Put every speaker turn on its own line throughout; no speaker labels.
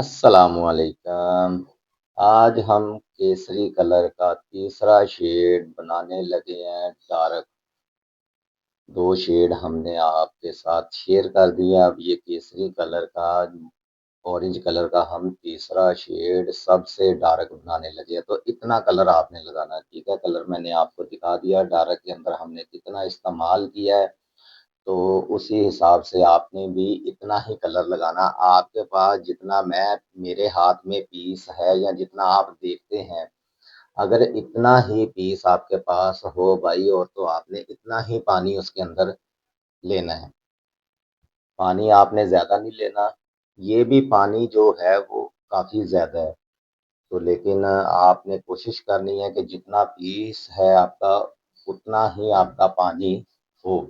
अस्सलामुअलैकुम। आज हम केसरी कलर का तीसरा शेड बनाने लगे हैं डार्क। 2 शेड हमने आपके साथ शेयर कर दिया। अब ये केसरी कलर का, ऑरेंज कलर का हम तीसरा शेड सबसे डार्क बनाने लगे हैं। तो इतना कलर आपने लगाना है, ठीक है। कलर मैंने आपको दिखा दिया, डार्क के अंदर हमने कितना इस्तेमाल किया है। तो उसी हिसाब से आपने भी इतना ही कलर लगाना। आपके पास जितना मैं मेरे हाथ में पीस है या जितना आप देखते हैं, अगर इतना ही पीस आपके पास हो भाई, और तो आपने इतना ही पानी उसके अंदर लेना है। पानी आपने ज़्यादा नहीं लेना। ये भी पानी जो है वो काफ़ी ज़्यादा है। तो लेकिन आपने कोशिश करनी है कि जितना पीस है आपका, उतना ही आपका पानी हो।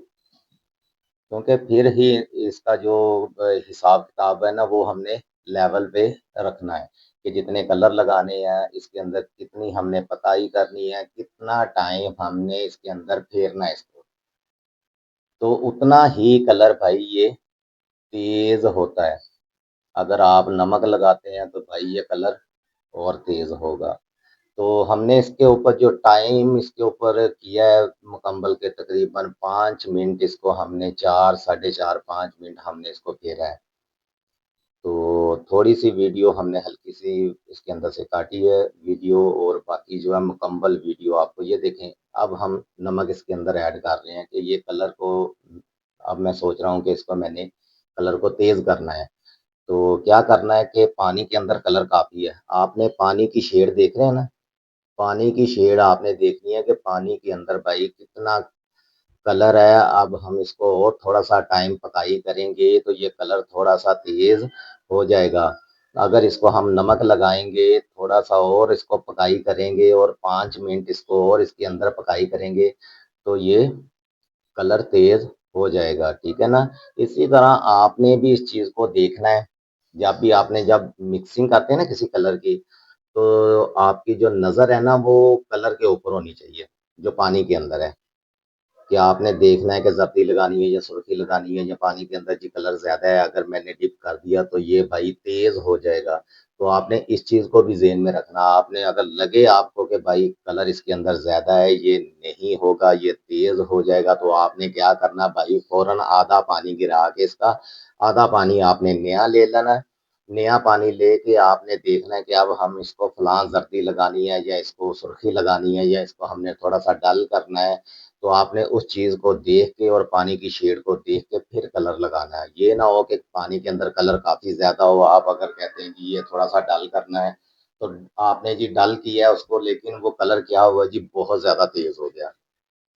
क्योंकि फिर ही इसका जो हिसाब किताब है ना, वो हमने लेवल पे रखना है कि जितने कलर लगाने हैं इसके अंदर, कितनी हमने पुताई करनी है, कितना टाइम हमने इसके अंदर फेरना है इसको। तो उतना ही कलर भाई ये तेज होता है। अगर आप नमक लगाते हैं तो भाई ये कलर और तेज होगा। तो हमने इसके ऊपर जो टाइम इसके ऊपर किया है मुकम्मल के तकरीबन 5 मिनट, इसको हमने 4 साढ़े 4 5 मिनट हमने इसको फेरा है। तो थोड़ी सी वीडियो हमने हल्की सी इसके अंदर से काटी है वीडियो, और बाकी जो है मुकम्मल वीडियो आपको ये देखें। अब हम नमक इसके अंदर ऐड कर रहे हैं कि ये कलर को, अब मैं सोच रहा हूँ कि इसको मैंने कलर को तेज़ करना है। तो क्या करना है कि पानी के अंदर कलर काफ़ी है। आपने पानी की शेड देख रहे हैं ना, पानी की शेड आपने देखनी है कि पानी के अंदर भाई कितना कलर है। अब हम इसको और थोड़ा सा टाइम पकाई करेंगे तो ये कलर थोड़ा सा तेज हो जाएगा। अगर इसको हम नमक लगाएंगे, थोड़ा सा और इसको पकाई करेंगे और 5 मिनट इसको और इसके अंदर पकाई करेंगे, तो ये कलर तेज हो जाएगा, ठीक है ना। इसी तरह आपने भी इस चीज़ को देखना है। जब भी आपने जब मिक्सिंग करते हैं ना किसी कलर की, तो आपकी जो नज़र है ना वो कलर के ऊपर होनी चाहिए जो पानी के अंदर है। कि आपने देखना है कि जर्दी लगानी है या सुर्खी लगानी है, या पानी के अंदर जी कलर ज़्यादा है, अगर मैंने डिप कर दिया तो ये भाई तेज़ हो जाएगा। तो आपने इस चीज़ को भी ज़हन में रखना। आपने अगर लगे आपको कि भाई कलर इसके अंदर ज़्यादा है, ये नहीं होगा, ये तेज़ हो जाएगा, तो आपने क्या करना भाई, फ़ौरन आधा पानी गिरा के इसका आधा पानी आपने नया ले लेना है। नया पानी लेके आपने देखना है कि अब हम इसको फलां जर्दी लगानी है, या इसको सुर्खी लगानी है, या इसको हमने थोड़ा सा डल करना है। तो आपने उस चीज़ को देख के और पानी की शेड को देख के फिर कलर लगाना है। ये ना हो कि पानी के अंदर कलर काफ़ी ज़्यादा हो, आप अगर कहते हैं कि ये थोड़ा सा डल करना है, तो आपने जी डल किया है उसको, लेकिन वो कलर क्या हुआ जी, बहुत ज़्यादा तेज़ हो गया।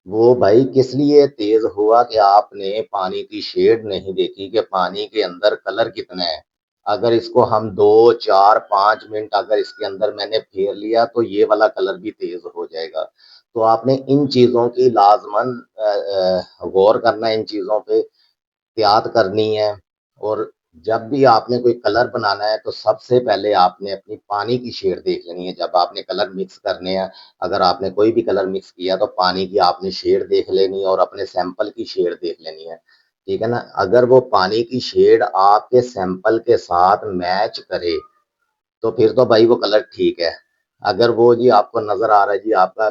वो भाई किस लिए तेज़ हुआ कि आपने पानी की शेड नहीं देखी कि पानी के अंदर कलर कितना है। अगर इसको हम 2 4 5 मिनट अगर इसके अंदर मैंने फेर लिया तो ये वाला कलर भी तेज़ हो जाएगा। तो आपने इन चीज़ों की लाज़मन गौर करना है, इन चीज़ों पे एहतियात करनी है। और जब भी आपने कोई कलर बनाना है तो सबसे पहले आपने अपनी पानी की शेड देख लेनी है। जब आपने कलर मिक्स करने हैं, अगर आपने कोई भी कलर मिक्स किया तो पानी की आपने शेड देख लेनी है और अपने सैंपल की शेड देख लेनी है, ठीक है ना। अगर वो पानी की शेड आपके सैंपल के साथ मैच करे तो फिर तो भाई वो कलर ठीक है। अगर वो जी आपको नजर आ रहा है जी आपका,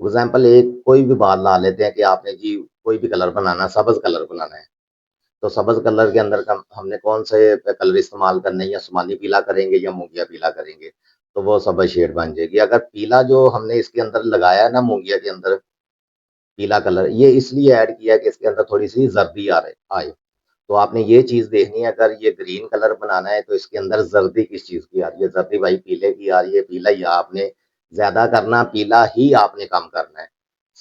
एग्जाम्पल एक कोई भी बात ला लेते हैं कि आपने जी कोई भी कलर बनाना, सब्ज कलर बनाना है, तो सब्ज कलर के अंदर का हमने कौन से कलर इस्तेमाल करने हैं, या आसमानी पीला करेंगे या मूंगिया पीला करेंगे, तो वो सब्ज शेड बन जाएगी। अगर पीला जो हमने इसके अंदर लगाया है ना, मूंगिया के अंदर पीला कलर, ये इसलिए ऐड किया कि इसके अंदर थोड़ी सी जर्दी आ रहे आए। तो आपने ये चीज देखनी है। अगर ये ग्रीन कलर बनाना है तो इसके अंदर जर्दी किस चीज की आ रही है, जर्दी भाई पीले की आ रही है, पीला ही आपने ज्यादा करना, पीला ही आपने कम करना है।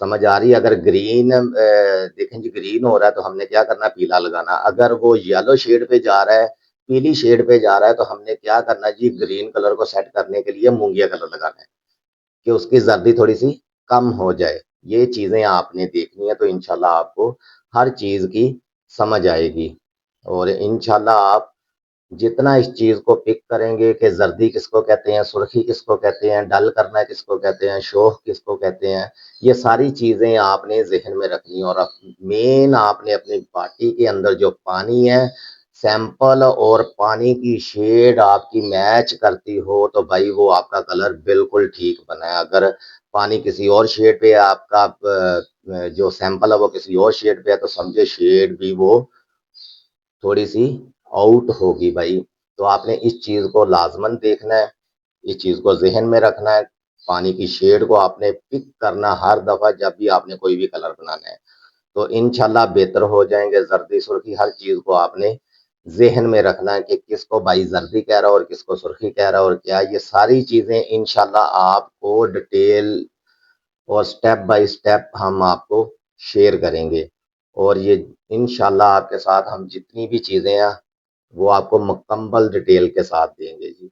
समझ आ रही है। अगर ग्रीन देखें जी ग्रीन हो रहा है तो हमने क्या करना, पीला लगाना। अगर वो येलो शेड पे जा रहा है, पीली शेड पे जा रहा है, तो हमने क्या करना जी, ग्रीन कलर को सेट करने के लिए मूंगिया कलर लगाना है कि उसकी जर्दी थोड़ी सी कम हो जाए। ये चीजें आपने देखनी है, तो इंशाल्लाह आपको हर चीज की समझ आएगी। और इंशाल्लाह आप जितना इस चीज को पिक करेंगे कि जर्दी किसको कहते हैं, सुर्खी किसको कहते हैं, डल करना किसको कहते हैं, शोख किसको कहते हैं, ये सारी चीजें आपने जहन में रखनी है। और मेन आपने अपनी बाटी के अंदर जो पानी है, सैंपल और पानी की शेड आपकी मैच करती हो तो भाई वो आपका कलर बिल्कुल ठीक बना है। अगर पानी किसी और शेड पे है, आपका जो सैंपल है वो किसी और शेड पे है, तो समझे शेड भी वो थोड़ी सी आउट होगी भाई। तो आपने इस चीज को लाजमन देखना है, इस चीज को जहन में रखना है। पानी की शेड को आपने पिक करना हर दफा जब भी आपने कोई भी कलर बनाना है, तो इंशाल्लाह बेहतर हो जाएंगे। जर्दी सुर्खी हर चीज को आपने जहन में रखना है कि किसको भाई जर्दी कह रहा है और किसको सुर्खी कह रहा है और क्या, ये सारी चीजें इंशाल्लाह आपको डिटेल और स्टेप बाय स्टेप हम आपको शेयर करेंगे। और ये इंशाल्लाह आपके साथ हम जितनी भी चीजें हैं वो आपको मुकम्मल डिटेल के साथ देंगे जी।